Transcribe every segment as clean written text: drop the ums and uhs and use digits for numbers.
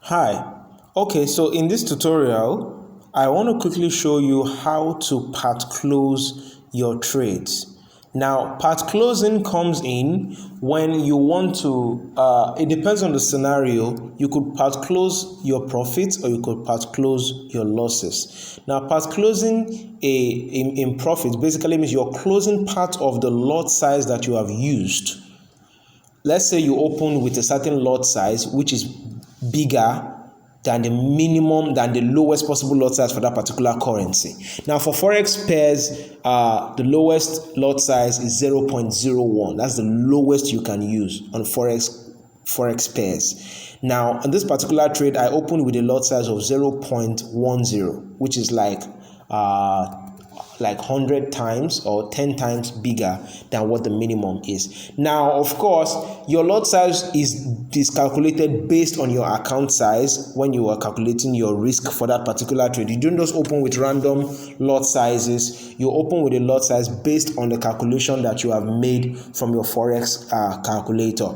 Hi. Okay, so in this tutorial, I want to quickly show you how to part close your trades. Now, part closing comes in when you want to, it depends on the scenario. You could part close your profits or you could part close your losses. Now, part closing in profits basically means you're closing part of the lot size that you have used. Let's say you open with a certain lot size which is bigger than the minimum, than the lowest possible lot size for that particular currency. Now for forex pairs, the lowest lot size is 0.01. That's the lowest you can use on forex pairs. Now on this particular trade, I opened with a lot size of 0.10, which is like 100 times or 10 times bigger than what the minimum is. Now, of course, your lot size is calculated based on your account size when you are calculating your risk for that particular trade. You don't just open with random lot sizes. You open with a lot size based on the calculation that you have made from your forex calculator.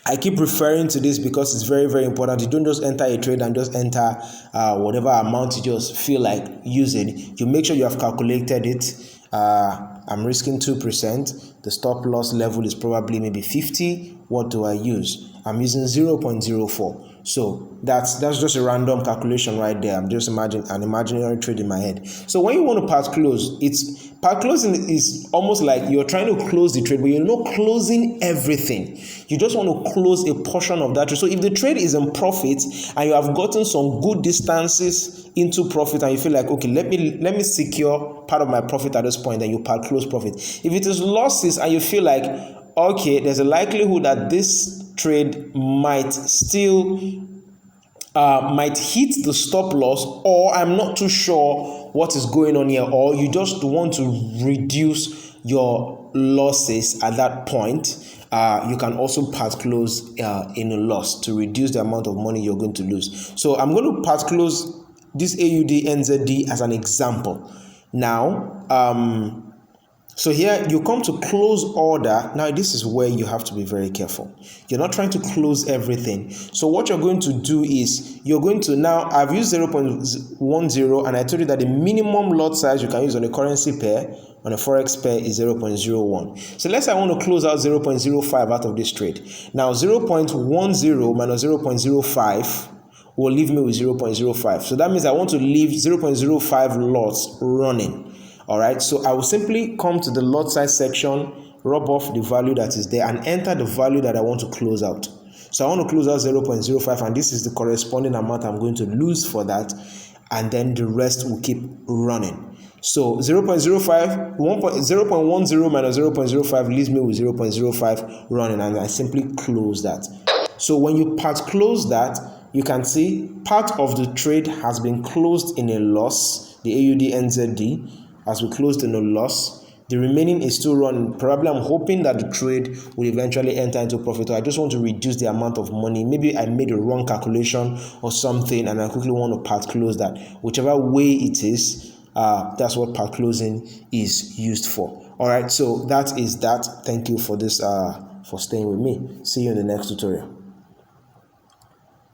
I keep referring to this because it's very, very important. You don't just enter a trade and just enter whatever amount you just feel like using. You make sure you have calculated it. I'm risking 2%. The stop loss level is probably maybe 50. What do I use? I'm using 0.04. So that's just a random calculation right there. I'm just imagining an imaginary trade in my head. So when you want to part close, part closing is almost like you're trying to close the trade, but you're not closing everything. You just want to close a portion of that trade. So if the trade is in profit and you have gotten some good distances into profit and you feel like, okay, let me secure part of my profit at this point, then you part close profit. If it is losses and you feel like, okay, there's a likelihood that this trade might still might hit the stop loss, or I'm not too sure what is going on here, or you just want to reduce your losses at that point, you can also part close in a loss to reduce the amount of money you're going to lose. So I'm going to part close this AUD NZD as an example. Now, so here you come to close order. Now this is where you have to be very careful. You're not trying to close everything. So what you're going to do is you're going to, now I've used 0.10 and I told you that the minimum lot size you can use on a currency pair, on a forex pair, is 0.01. So let's say I want to close out 0.05 out of this trade. Now 0.10 minus 0.05 will leave me with 0.05. So that means I want to leave 0.05 lots running. All right, so I will simply come to the lot size section, rub off the value that is there, and enter the value that I want to close out. So I want to close out 0.05, and this is the corresponding amount I'm going to lose for that, and then the rest will keep running. So 0.10 minus 0.05 leaves me with 0.05 running, and I simply close that. So when you part close that, you can see part of the trade has been closed in a loss, the AUD NZD, as we closed in a loss. The remaining is still running. Probably I'm hoping that the trade will eventually enter into profit, or I just want to reduce the amount of money. Maybe I made a wrong calculation or something and I quickly want to part close that. Whichever way it is, that's what part closing is used for. All right, so that is that. Thank you for this, for staying with me. See you in the next tutorial.